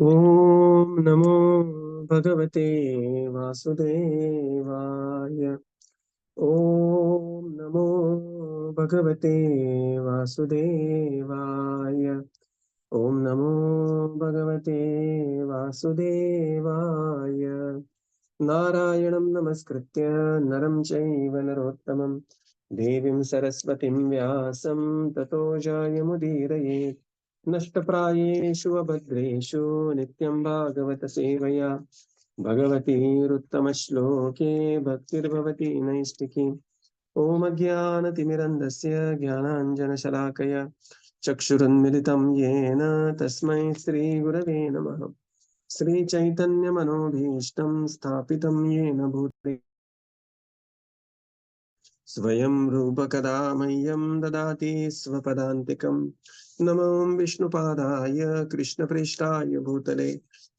Om Namo Bhagavate Vasudevaya. Om Namo Bhagavate Vasudevaya. Om Namo Bhagavate Vasudevaya. Narayanam Namaskritya Naram Chaiva Narottamam Devim Saraswatim Vyasam Tato Jayamudiraye. नष्टप्रायेषु अभद्रेषु नित्यं भागवत सेवया भगवतीरुत्तमश्लोके भक्तिर्भवति नैष्टिकी ॐ अज्ञानतिमिरन्धस्य ज्ञानाञ्जनशलाकया चक्षुरुन्मिलितं येन तस्मै श्रीगुरवे नमः श्रीचैतन्यमनोभीष्टं स्थापितं येन भूतले स्वयं रूपकदा मह्यं ददाति स्वपदान्तिकम् नमो विष्णुपादाय कृष्णप्रेष्ठाय भूतले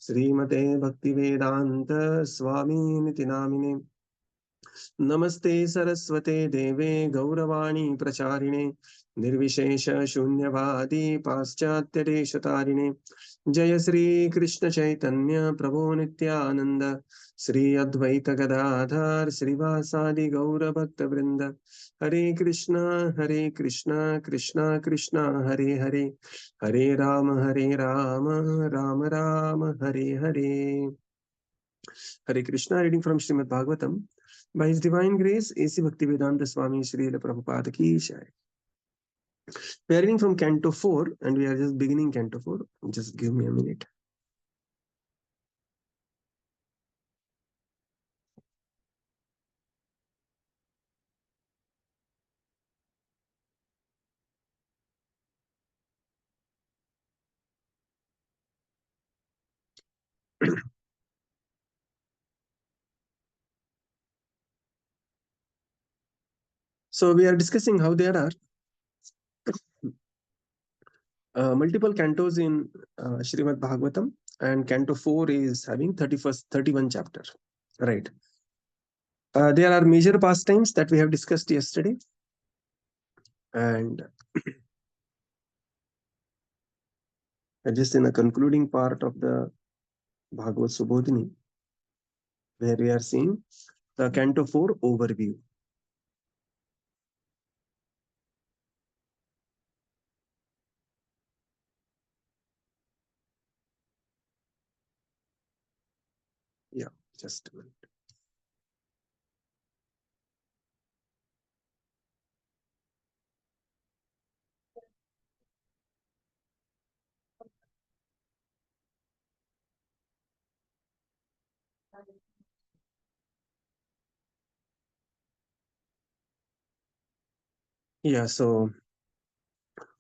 श्रीमते भक्तिवेदान्त स्वामिनिति नामिने नमस्ते सरस्वते देवे गौरवाणी प्रचारिणे निर्विशेष शून्यवादी पाश्चात्यदेशतारिणे जय श्री कृष्ण चैतन्य प्रभो नित्यानंद श्री अद्वैत गदाधर श्रीवासादि गौर भक्त वृंद Hare Krishna Krishna Krishna Hare Hare Hare Rama Rama Rama Hare Hare Hare Krishna reading from Srimad Bhagavatam by his divine grace AC Bhaktivedanta Swami Srila Prabhupada ki jai. We are reading from Canto 4 and we are just beginning Canto 4. Just give me a minute. So we are discussing how there are multiple cantos in Śrīmad Bhāgavatam, and Canto 4 is having 31 chapter. Right. There are major pastimes that we have discussed yesterday, and just in a concluding part of the Bhagavad Subodhini, where we are seeing the Canto 4 overview. Yeah, just a minute. Yeah, so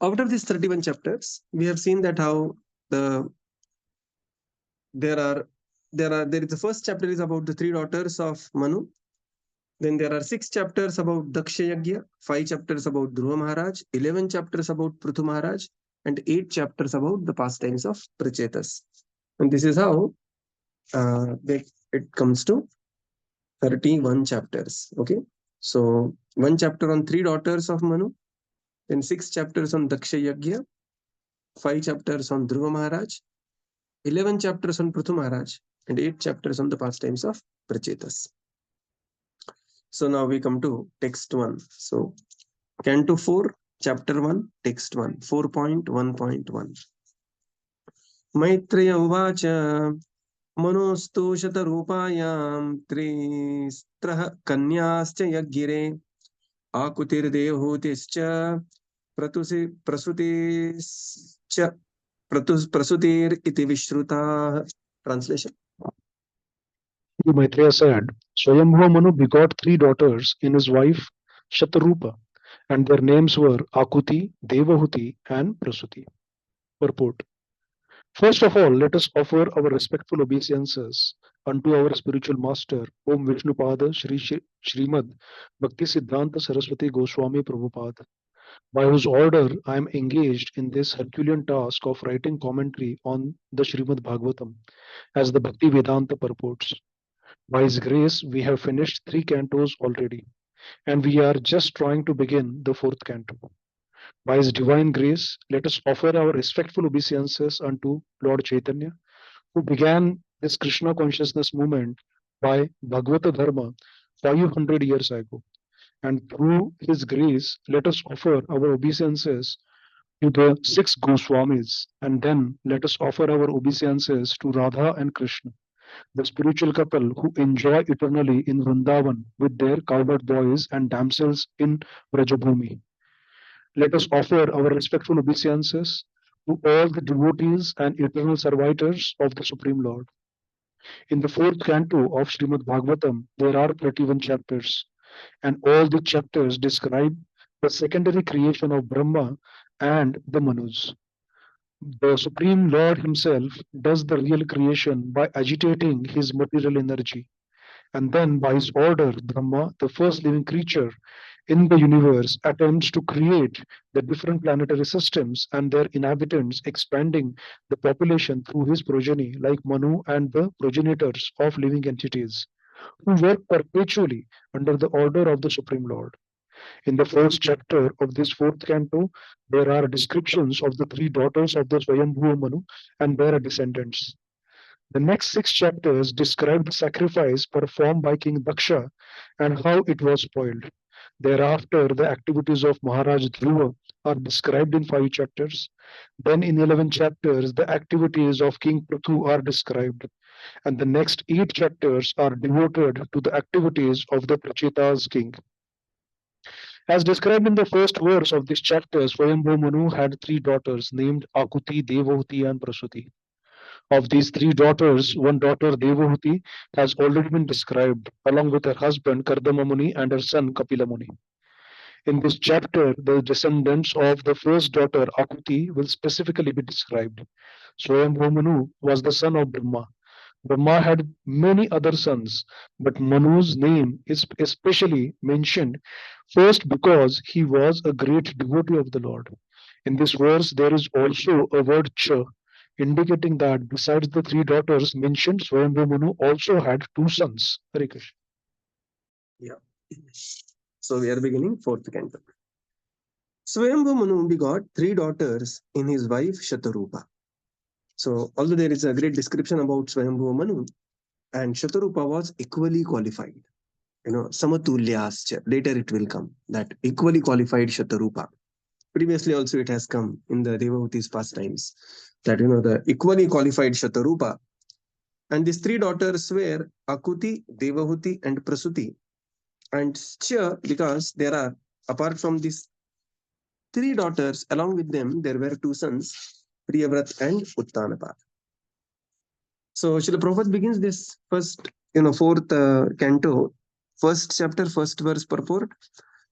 out of these 31 chapters, we have seen that how there is the first chapter is about the 3 daughters of Manu. Then there are 6 chapters about Dakṣa Yajña, 5 chapters about Dhruva Maharaj, 11 chapters about Prithu Maharaj, and 8 chapters about the pastimes of Prachetas. And this is how it comes to 31 chapters. Okay, so 1 chapter on 3 daughters of Manu, then 6 chapters on Dakṣa Yajña, 5 chapters on Dhruva Maharaj, 11 chapters on Prithu Maharaj, and 8 chapters on the pastimes of Prachetas. So now we come to text 1. So Canto 4, chapter 1, text 1, 4.1.1. Maitreya uvacha Manostu Śatarūpāyam Tristraha Kanyascha Yagire Ākūtir Devahūtischa Prasūtischa Prasūtir iti Vishruta. Translation. Maitreya said, Svāyambhuva Manu begot 3 daughters in his wife Śatarūpā, and their names were Ākūti, Devahūti, and Prasūti. Purport. First of all, let us offer our respectful obeisances unto our spiritual master, Om Vishnupada Śrīmad Bhakti Siddhanta Saraswati Goswami Prabhupada, by whose order I am engaged in this Herculean task of writing commentary on the Śrīmad Bhāgavatam, as the Bhakti Vedanta purports. By His grace, we have finished 3 cantos already, and we are just trying to begin the 4th canto. By His divine grace, let us offer our respectful obeisances unto Lord Chaitanya, who began this Krishna consciousness movement by Bhagavata Dharma 500 years ago. And through his grace, let us offer our obeisances to the six Goswamis, and then let us offer our obeisances to Radha and Krishna, the spiritual couple who enjoy eternally in Vrindavan with their cowherd boys and damsels in Vrajabhumi. Let us offer our respectful obeisances to all the devotees and eternal servitors of the Supreme Lord. In the fourth canto of Śrīmad Bhāgavatam, there are 31 chapters, and all the chapters describe the secondary creation of Brahma and the Manus. The Supreme Lord Himself does the real creation by agitating His material energy, and then by His order, Brahma, the first living creature in the universe, attempts to create the different planetary systems and their inhabitants, expanding the population through his progeny, like Manu and the progenitors of living entities, who work perpetually under the order of the Supreme Lord. In the first chapter of this fourth canto, there are descriptions of the three daughters of the Svāyambhuva Manu and their descendants. The next six chapters describe the sacrifice performed by King Dakṣa and how it was spoiled. Thereafter, the activities of Maharaj Dhruva are described in 5 chapters. Then, in 11 chapters, the activities of King Prithu are described. And the next 8 chapters are devoted to the activities of the Tuṣita's king. As described in the first verse of this chapter, Svāyambhuva Manu had 3 daughters named Ākūti, Devahūti, and Prasūti. Of these 3 daughters, one daughter, Devahūti, has already been described, along with her husband, Kardama Muni, and her son, Kapila Muni. In this chapter, the descendants of the first daughter, Ākūti, will specifically be described. Svāyambhuva Manu was the son of Brahmā. Brahmā had many other sons, but Manu's name is especially mentioned first because he was a great devotee of the Lord. In this verse, there is also a word cha, indicating that besides the 3 daughters mentioned, Svāyambhuva Manu also had 2 sons. Hare Krishna. Yeah. So we are beginning fourth canto. Svāyambhuva Manu begot 3 daughters in his wife Śatarūpā. So although there is a great description about Svāyambhuva Manu, and Śatarūpā was equally qualified. Samatulyascha. Later it will come that equally qualified Śatarūpā. Previously also it has come in the Devahūti's pastimes that the equally qualified Śatarūpā. And these 3 daughters were Ākūti, Devahūti, and Prasūti. And Cha, because there are, apart from these 3 daughters, along with them there were 2 sons, Priyavrat and Uttanapāda. So Srila Prabhupada begins this first, fourth canto, first chapter, first verse purport.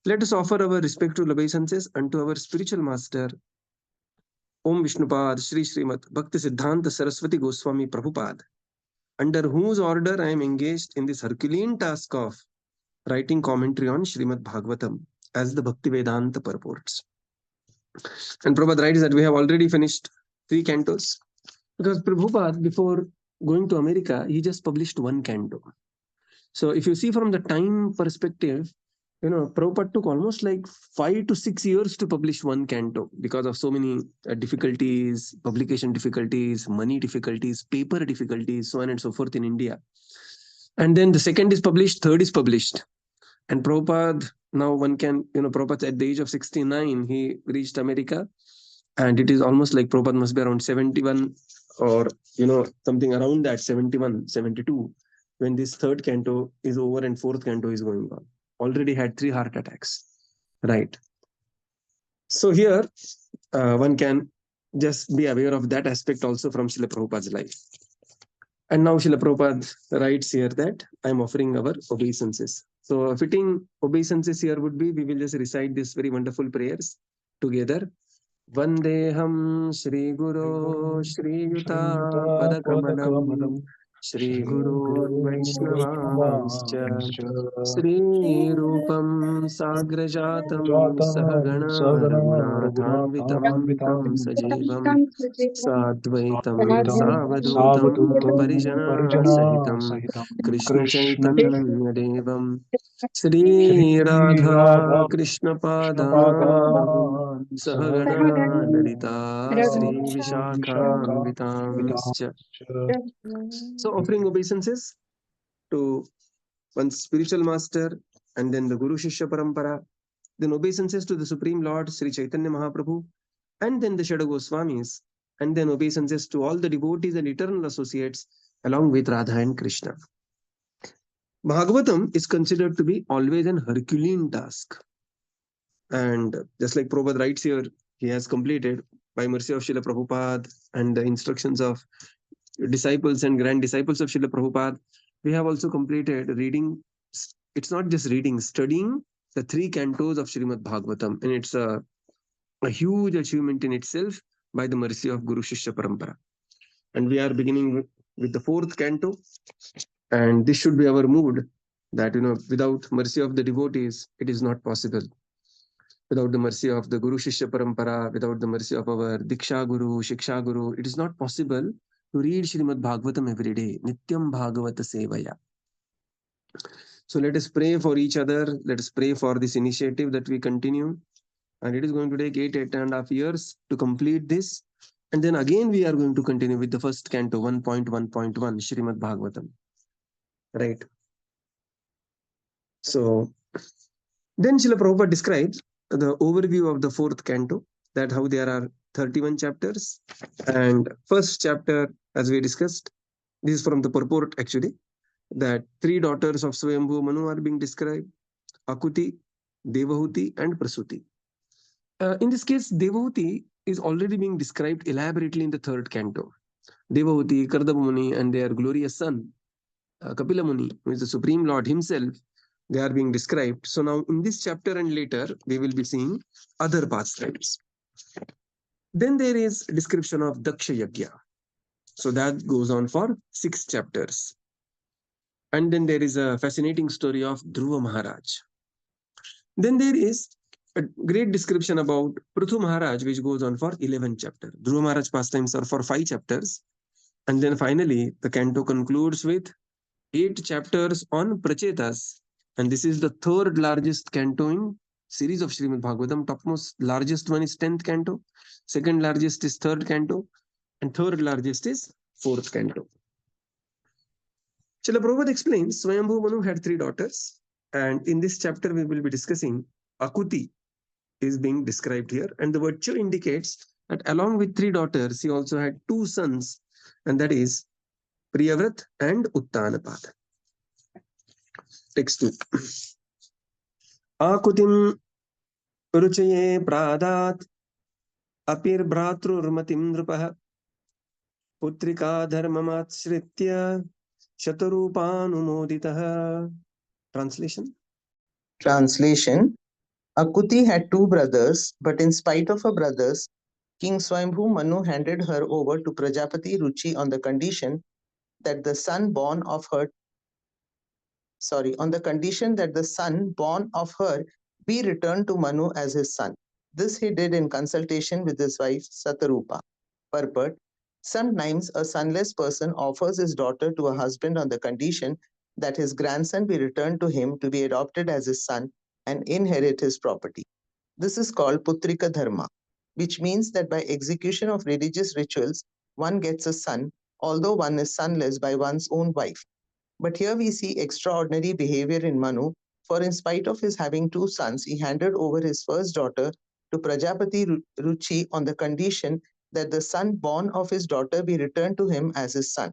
Let us offer our respectful obeisances unto our spiritual master, Om Vishnupad Shri Śrīmad Bhakti Siddhanta Saraswati Goswami Prabhupada, under whose order I am engaged in this Herculean task of writing commentary on Śrīmad Bhāgavatam as the Bhakti Vedanta purports. And Prabhupada writes that we have already finished 3 cantos, because Prabhupada, before going to America, he just published 1 canto. So if you see from the time perspective, Prabhupada took almost like 5 to 6 years to publish 1 canto because of so many difficulties, publication difficulties, money difficulties, paper difficulties, so on and so forth in India. And then the second is published, third is published. And Prabhupada, now one can, Prabhupada at the age of 69, he reached America. And it is almost like Prabhupada must be around 71 or, something around that, 71, 72, when this 3rd canto is over and 4th canto is going on. Already had 3 heart attacks, right? So here, one can just be aware of that aspect also from Srila Prabhupada's life. And now Srila Prabhupada writes here that I am offering our obeisances. So fitting obeisances here would be, we will just recite these very wonderful prayers together. Vandeham Shri Guru Shri Yuta Padakamalam Shri Guru Vaishnavanscha Śrīrūpam Sagrajatam Sahagana Raghunathanvitam Tam Sajivam Sadvaitam Savadhutam Parijana Sahitam Krishna Chaitanya Devam Shri Radha Krishna Padam Sahagana Lalita Shri Vishakhanvitamscha. So offering obeisances to one spiritual master and then the Guru Shishya Parampara, then obeisances to the Supreme Lord Sri Chaitanya Mahaprabhu, and then the Shada Goswamis, and then obeisances to all the devotees and eternal associates along with Radha and Krishna. Bhagavatam is considered to be always an Herculean task. And just like Prabhupada writes here, he has completed by mercy of Srila Prabhupada and the instructions of disciples and grand disciples of Srila Prabhupada, we have also completed reading. It's not just reading, studying the 3 cantos of Śrīmad Bhāgavatam. And it's a huge achievement in itself by the mercy of Guru Shishya Parampara. And we are beginning with the 4th canto. And this should be our mood that, without mercy of the devotees, it is not possible. Without the mercy of the Guru Shishya Parampara, without the mercy of our Diksha Guru, Shiksha Guru, it is not possible to read Śrīmad Bhāgavatam every day. Nityam Bhagavata Sevaya. So let us pray for each other. Let us pray for this initiative that we continue. And it is going to take 8.5 years to complete this. And then again we are going to continue with the first canto, 1.1.1, Śrīmad Bhāgavatam. Right. So then Srila Prabhupada describes the overview of the 4th canto, that how there are 31 chapters. And first chapter, as we discussed, this is from the purport actually, that 3 daughters of Svāyambhuva Manu are being described, Ākūti, Devahūti and Prasūti. In this case, Devahūti is already being described elaborately in the 3rd canto. Devahūti, Kardama Muni and their glorious son, Kapila Muni, who is the Supreme Lord himself, they are being described. So now in this chapter and later, we will be seeing other pastimes. Then there is a description of Dakṣa Yajña. So that goes on for 6 chapters. And then there is a fascinating story of Dhruva Maharaj. Then there is a great description about Prithu Maharaj, which goes on for 11 chapters. Dhruva Maharaj pastimes are for 5 chapters. And then finally, the canto concludes with 8 chapters on Prachetas. And this is the 3rd largest canto in series of Śrīmad Bhāgavatam. Topmost largest one is 10th canto. 2nd largest is 3rd canto. And 3rd largest is 4th canto. Srila Prabhupada explains Svāyambhuva Manu had 3 daughters. And in this chapter, we will be discussing Ākūti is being described here. And the word Cha indicates that along with 3 daughters, he also had 2 sons. And that is Priyavrat and Uttanapad. Text 2. Ākūtim Rucaye Pradat Apir Bhratrurmatim Nrupaha Putrika Dharmamatsritya Śatarūpā Numoditaha. Translation. Translation. Ākūti had 2 brothers, but in spite of her brothers, King Svāyambhuva Manu handed her over to Prajapati Ruci on the condition that the son born of her be returned to Manu as his son. This he did in consultation with his wife Śatarūpā. Purport. Sometimes a sonless person offers his daughter to a husband on the condition that his grandson be returned to him to be adopted as his son and inherit his property. This is called Putrika Dharma, which means that by execution of religious rituals, one gets a son, although one is sonless by one's own wife. But here we see extraordinary behavior in Manu, for in spite of his having 2 sons, he handed over his first daughter to Prajapati Ruci on the condition that the son born of his daughter be returned to him as his son.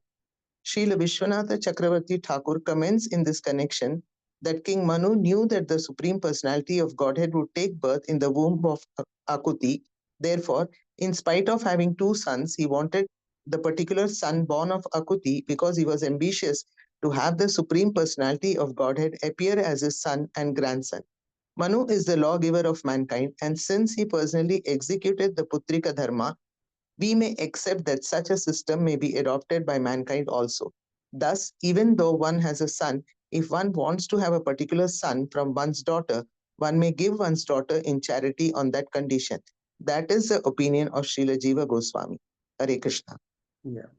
Srila Vishwanatha Chakravarti Thakur comments in this connection that King Manu knew that the Supreme Personality of Godhead would take birth in the womb of Ākūti. Therefore, in spite of having 2 sons, he wanted the particular son born of Ākūti because he was ambitious to have the Supreme Personality of Godhead appear as his son and grandson. Manu is the lawgiver of mankind, and since he personally executed the Putrika Dharma, we may accept that such a system may be adopted by mankind also. Thus, even though one has a son, if one wants to have a particular son from one's daughter, one may give one's daughter in charity on that condition. That is the opinion of Srila Jiva Goswami. Hare Krishna. Yeah.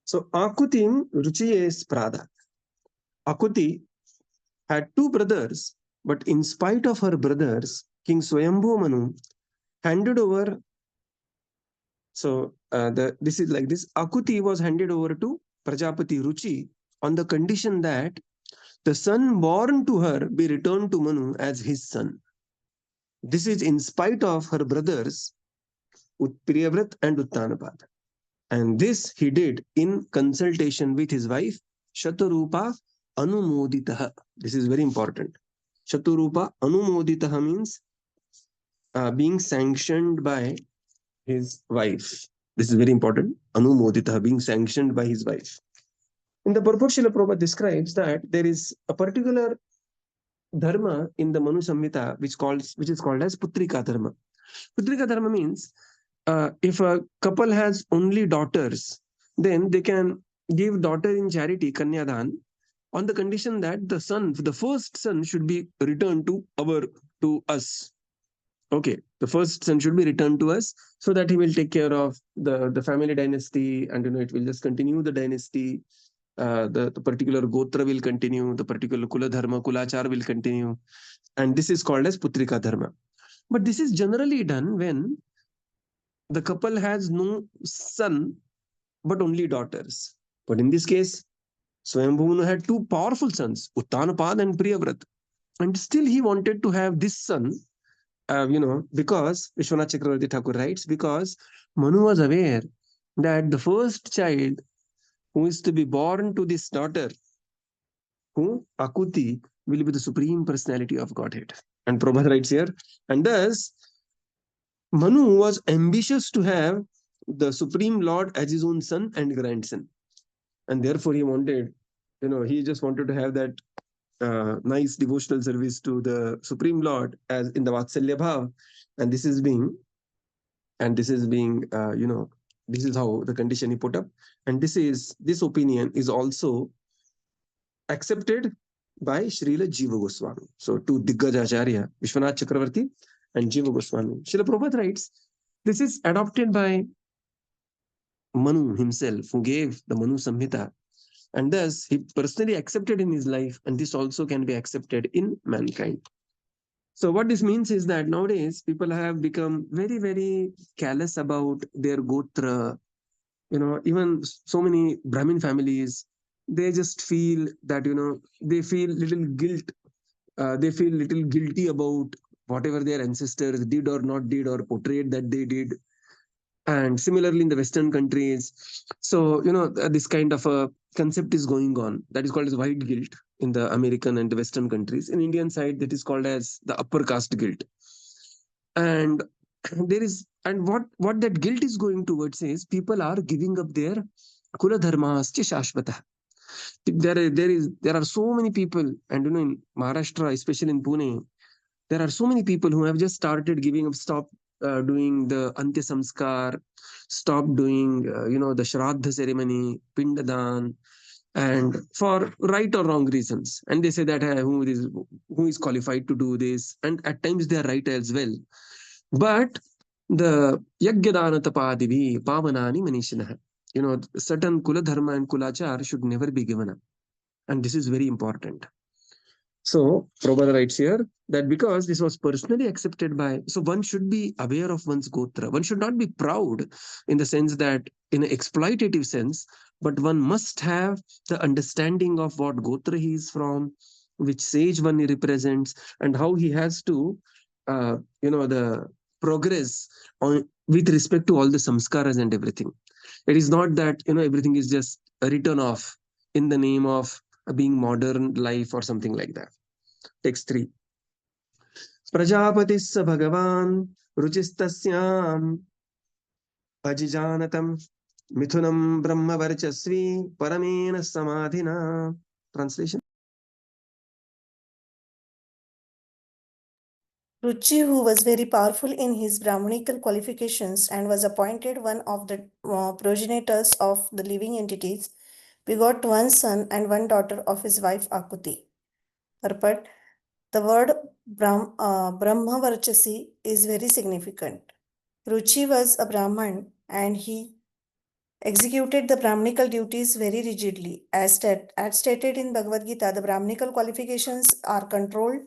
So Ākūtim Ruciye Prada. Ākūti had two brothers, but in spite of her brothers, King Svāyambhuva Manu handed over. So this is like this. Ākūti was handed over to Prajapati Ruci on the condition that the son born to her be returned to Manu as his son. This is in spite of her brothers Priyavrat and Uttanapad. And this he did in consultation with his wife Śatarūpā Anumoditaha. This is very important. Śatarūpā Anumoditaha means being sanctioned by his wife. This is very important. Anumoditaha, being sanctioned by his wife. In the purport, Srila Prabhupada describes that there is a particular dharma in the Manu Samhita which is called as Putrika Dharma. Putrika Dharma means if a couple has only daughters, then they can give daughter in charity, Kanyadan, on the condition that the first son should be returned to us. Okay, the first son should be returned to us so that he will take care of the family dynasty, and it will just continue the dynasty. The particular gotra will continue, the particular kula dharma, kulachar will continue, and this is called as Putrika Dharma. But this is generally done when the couple has no son but only daughters. But in this case, Svāyambhuva Manu had two powerful sons, Uttanapad and Priyavrat, and still he wanted to have this son. Because Vishwanath Chakravarti Thakur writes, because Manu was aware that the first child who is to be born to this daughter, who Ākūti, will be the supreme personality of Godhead. And Prabhupada writes here, and thus Manu was ambitious to have the Supreme Lord as his own son and grandson. And therefore he wanted, he just wanted to have that nice devotional service to the Supreme Lord as in the Vatsalya Bhav. And this is being, this is how the condition he put up. And this opinion is also accepted by Srila Jiva Goswami. So two Diggaj Acharya, Vishwanath Chakravarti and Jiva Goswami. Srila Prabhupada writes, this is adopted by Manu himself, who gave the Manu Samhita. And thus, he personally accepted in his life, and this also can be accepted in mankind. So what this means is that nowadays, people have become very, very callous about their gotra. Even so many Brahmin families, they just feel that, they feel little guilt. They feel little guilty about whatever their ancestors did or not did or portrayed that they did. And similarly in the Western countries, so this kind of a concept is going on that is called as white guilt in the American and the Western countries. In Indian side, that is called as the upper caste guilt. And what that guilt is going towards is people are giving up their kula dharmas shashvata. There are so many people, and in Maharashtra, especially in Pune, there are so many people who have just started giving up, stop doing the Antya Samskar, stop doing, the Shraddha ceremony, Pindadan, and for right or wrong reasons. And they say that who is qualified to do this? And at times they are right as well. But the Yajña tapadivi pavanani manishinaha, certain kula dharma and kulachar should never be given up. And this is very important. So Prabhupada writes here that because this was personally accepted by, so one should be aware of one's gotra. One should not be proud in the sense that, in an exploitative sense, but one must have the understanding of what gotra he is from, which sage one he represents, and how he has to, the progress with respect to all the samskaras and everything. It is not that, everything is just written off in the name of being modern life or something like that. Text 3. Prajapatisya Bhagavan Rucistasyam Ajijanatam Mithunam Brahma Varchasvi Paramena Samadhina. Translation. Ruci, who was very powerful in his Brahmanical qualifications and was appointed one of the progenitors of the living entities, begot one son and one daughter of his wife Ākūti. Purport: the word Brahmavarchasi is very significant. Ruci was a Brahman and he executed the Brahmanical duties very rigidly. As stated in Bhagavad Gita, the Brahmanical qualifications are control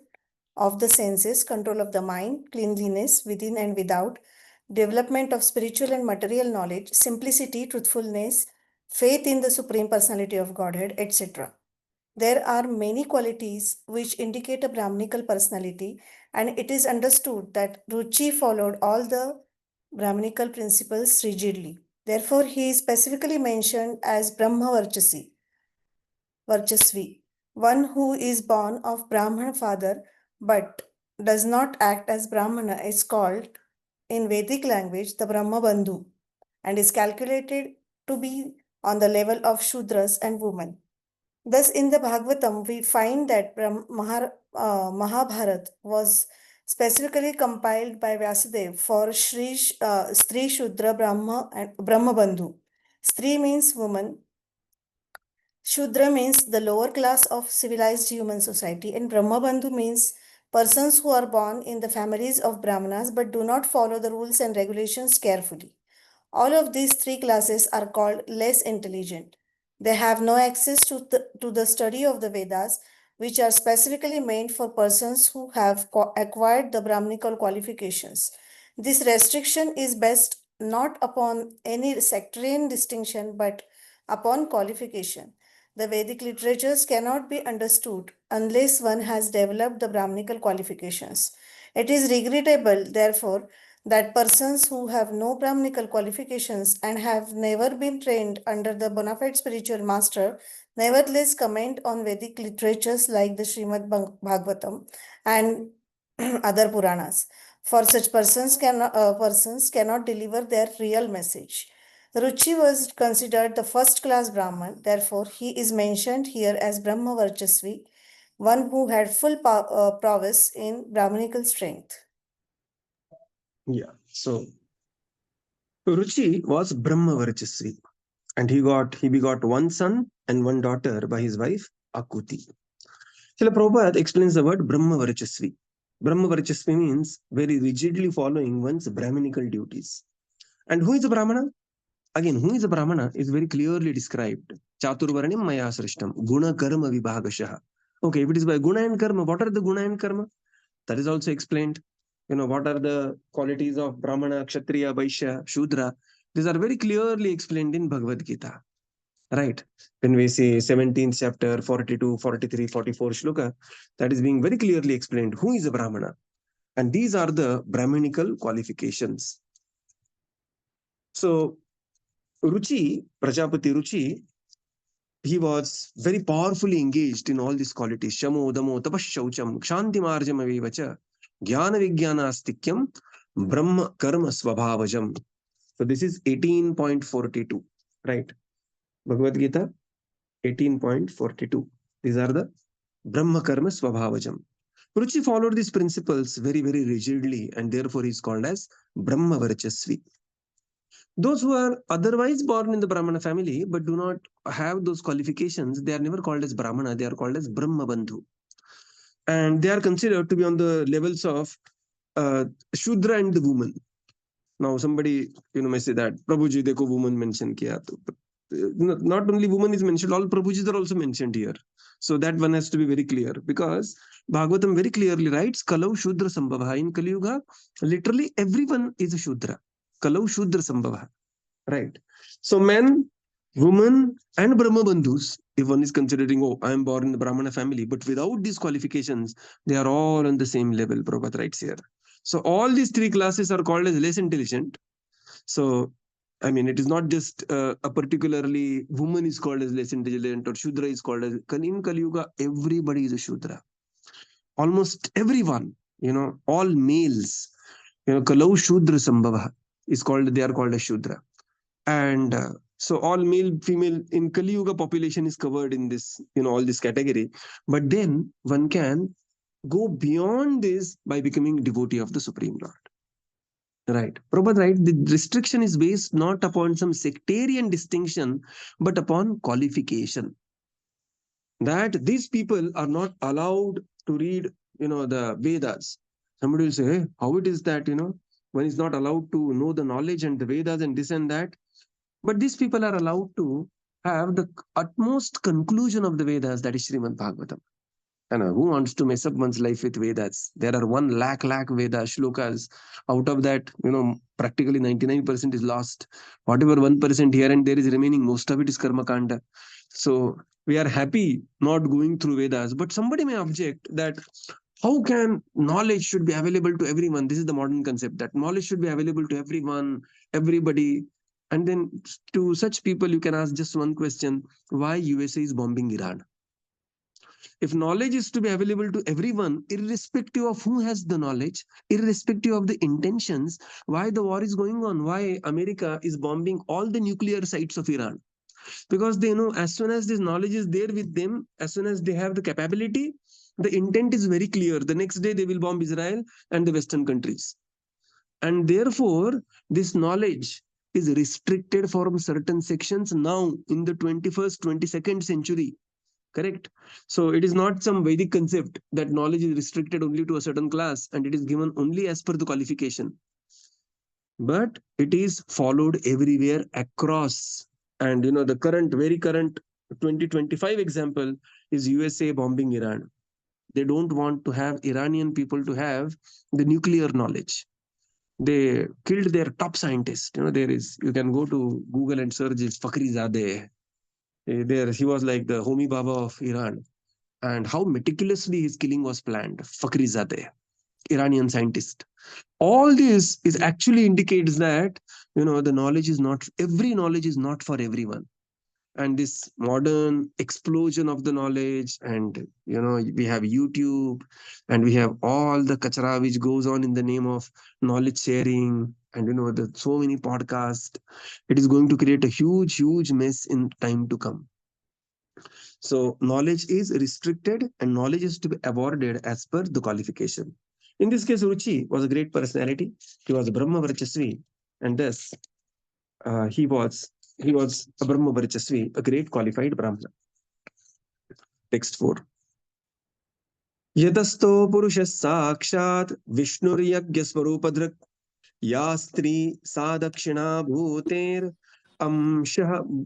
of the senses, control of the mind, cleanliness within and without, development of spiritual and material knowledge, simplicity, truthfulness, faith in the Supreme Personality of Godhead, etc. There are many qualities which indicate a Brahmanical personality, and it is understood that Ruci followed all the Brahmanical principles rigidly. Therefore, he is specifically mentioned as Brahmavarchasi, Varchasvi, one who is born of Brahmana father but does not act as Brahmana is called in Vedic language the Brahma Bandhu and is calculated to be on the level of Shudras and women. Thus, in the Bhagavatam, we find that Mahabharata was specifically compiled by Vyasadeva for Stri Shudra Brahma and Brahma Bandhu. Stri means woman, Shudra means the lower class of civilized human society, and Brahma Bandhu means persons who are born in the families of Brahmanas but do not follow the rules and regulations carefully. All of these three classes are called less intelligent. They have no access to the study of the Vedas, which are specifically meant for persons who have acquired the Brahmanical qualifications. This restriction is based not upon any sectarian distinction but upon qualification. The Vedic literatures cannot be understood unless one has developed the Brahmanical qualifications. It is regrettable, therefore, that persons who have no Brahmanical qualifications and have never been trained under the bona fide spiritual master nevertheless comment on Vedic literatures like the Śrīmad Bhāgavatam and other Puranas. For such persons cannot deliver their real message. Ruci was considered the first-class Brahman, therefore he is mentioned here as Brahmavarchasvi, one who had full prowess in Brahmanical strength. Yeah. So Ruci was Brahmavarchasvi, and he begot one son and one daughter by his wife Ākūti. Srila Prabhupada explains the word Brahmavarchasvi. Brahmavarchasvi means very rigidly following one's Brahmanical duties. And who is a Brahmana? Again, who is a Brahmana is very clearly described. Chaturvarnim maya srishtam, guna karma vibhagashaha. Okay, if it is by guna and karma, what are the guna and karma? That is also explained. What are the qualities of Brahmana, Kshatriya, Vaishya, Shudra? These are very clearly explained in Bhagavad Gita. Right? When we see 17th chapter, 42, 43, 44 shloka, that is being very clearly explained. Who is a Brahmana? And these are the Brahmanical qualifications. So, Ruci, Prajapati Ruci, he was very powerfully engaged in all these qualities. Shamo, Damo, Tapashaucham, Kshanti Marjam Avevacha, Jnana Vijnana Astikyam, Brahma Karma Svabhavajam. So this is 18.42, right? Bhagavad Gita, 18.42. These are the Brahma Karma Svabhavajam. Ruci followed these principles very, very rigidly, and therefore he is called as Brahmavarchasvi. Those who are otherwise born in the Brahmana family but do not have those qualifications, they are never called as Brahmana, they are called as Brahma Bandhu. And they are considered to be on the levels of Shudra and the woman. Now somebody may say that Prabhuji dekho woman mentioned kiya. Not only woman is mentioned, all Prabhujis are also mentioned here. So that one has to be very clear, because Bhagavatam very clearly writes Kalau Shudra Sambhava. In Kali Yuga, literally everyone is a Shudra. Kalau Shudra Sambhava. Right. So men, women, and Brahma Bandhus, if one is considering, oh, I am born in the Brahmana family, but without these qualifications, they are all on the same level, Prabhupada writes here. So all these three classes are called as less intelligent. So, I mean, it is not just a particularly woman is called as less intelligent or Shudra is called as, in Kali Yuga, everybody is a Shudra. Almost everyone, all males, Kalau Shudra Sambhava is called, they are called as Shudra. And so all male, female in Kali Yuga population is covered in this, all this category. But then one can go beyond this by becoming devotee of the Supreme Lord. Right. Prabhupada, right? The restriction is based not upon some sectarian distinction, but upon qualification. That these people are not allowed to read, the Vedas. Somebody will say, hey, how it is that, one is not allowed to know the knowledge and the Vedas and this and that. But these people are allowed to have the utmost conclusion of the Vedas, that is Śrīmad Bhāgavatam. And who wants to mess up one's life with Vedas? There are 1 lakh Veda shlokas. Out of that, practically 99% is lost. Whatever 1% here and there is remaining, most of it is Karma Kanda. So we are happy not going through Vedas. But somebody may object that how can knowledge should be available to everyone? This is the modern concept, that knowledge should be available to everyone, everybody. And then to such people, you can ask just one question: why USA is bombing Iran? If knowledge is to be available to everyone, irrespective of who has the knowledge, irrespective of the intentions, why the war is going on, why America is bombing all the nuclear sites of Iran? Because they know as soon as this knowledge is there with them, as soon as they have the capability, the intent is very clear. The next day they will bomb Israel and the Western countries. And therefore, this knowledge is restricted from certain sections now in the 21st, 22nd century. Correct? So it is not some Vedic concept that knowledge is restricted only to a certain class and it is given only as per the qualification. But it is followed everywhere across. And the very current 2025 example is USA bombing Iran. They don't want to have Iranian people to have the nuclear knowledge. They killed their top scientist. You can go to Google and search this Fakhrizadeh. There, he was like the Homi Baba of Iran. And how meticulously his killing was planned. Fakhrizadeh, Iranian scientist. All this is actually indicates that, the knowledge is not, every knowledge is not for everyone. And this modern explosion of the knowledge, and, we have YouTube, and we have all the kachara which goes on in the name of knowledge sharing, and, so many podcasts. It is going to create a huge, huge mess in time to come. So knowledge is restricted and knowledge is to be awarded as per the qualification. In this case, Ruci was a great personality. He was a Brahma Varchasvi, and thus he was a Brahma Varchasvi, a great qualified Brahmana. Text 4. Yadasto Purushas Sakshat Vishnuriyagya Swarupadrak Ya Stri Sa Dakṣiṇā Bhuter Amshah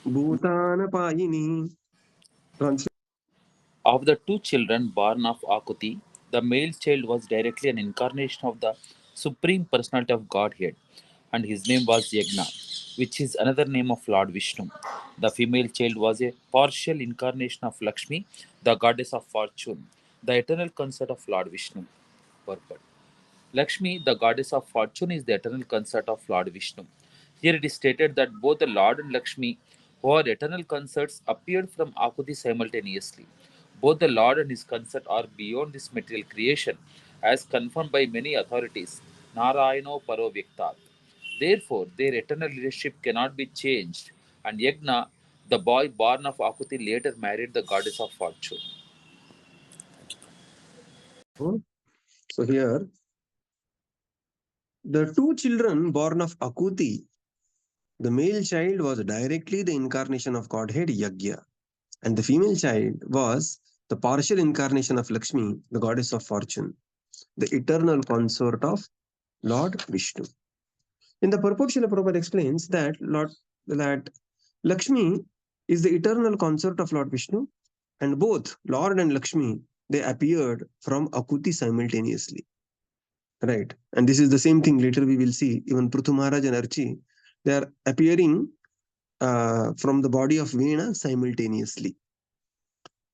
Bhutana Payini. Of the 2 children born of Ākūti, the male child was directly an incarnation of the Supreme Personality of Godhead, and his name was Yajña, which is another name of Lord Viṣṇu. The female child was a partial incarnation of Lakṣmī, the goddess of fortune, the eternal consort of Lord Viṣṇu. Purport. Lakshmi, the goddess of fortune, is the eternal consort of Lord Viṣṇu. Here it is stated that both the Lord and Lakshmi, who are eternal consorts, appeared from Ākūti simultaneously. Both the Lord and his consort are beyond this material creation, as confirmed by many authorities. Narayano Paro Vyaktat. Therefore, their eternal leadership cannot be changed, and Yajña, the boy born of Ākūti, later married the goddess of fortune. So here, the 2 children born of Ākūti, the male child was directly the incarnation of Godhead Yajña, and the female child was the partial incarnation of Lakshmi, the goddess of fortune, the eternal consort of Lord Viṣṇu. In the purport, Srila Prabhupada explains that Lakshmi is the eternal consort of Lord Viṣṇu, and both Lord and Lakshmi, they appeared from Ākūti simultaneously. Right. And this is the same thing later we will see. Even Prithu Maharaj and Archi, they are appearing from the body of Veena simultaneously.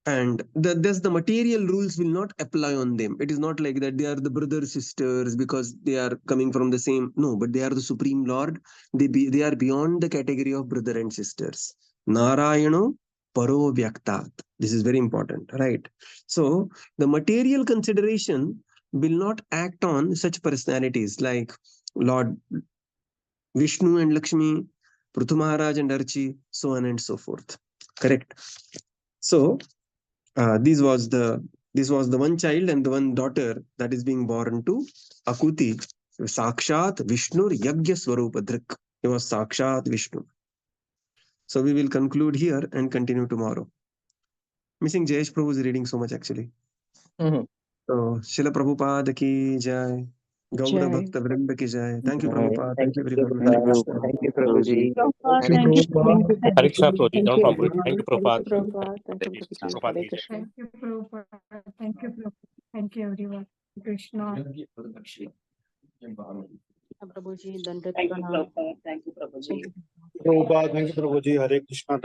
And thus the material rules will not apply on them. It is not like that they are the brother sisters because they are coming from the same. No, but they are the Supreme Lord. They are beyond the category of brother and sisters. Narayano Paro Vyaktat. This is very important, right? So the material consideration will not act on such personalities like Lord Viṣṇu and Lakshmi, Prithu Maharaj and Archi, so on and so forth. Correct. So this was the one child and the one daughter that is being born to Ākūti, Sakshat Vishnur Yajña Swarupa Drik. He was Sakshat Vishnu. So we will conclude here and continue tomorrow. Missing Jayesh Prabhu's reading so much actually. Mhm. So Srila Prabhupada ki jai. Gaura Bhakta Vrinda ki jai. Thank you, Prabhupada. Thank you, everyone. Hare Krishna. Thank you, Prabhuji. Thank you, Hare Prabhupada. Hare Krishna, Prabhuji. Thank No you, problem. everyone. Thank you, Prabhupada. Thank you, Prabhupada. Prabhupada ki jai. Thank you, Prabhupada. Thank you, Prabhupada. Thank you, everyone. Krishna. Prabhuji, Dandat Pranam. Prabhupada, thank you, Prabhuji. Hare Krishna.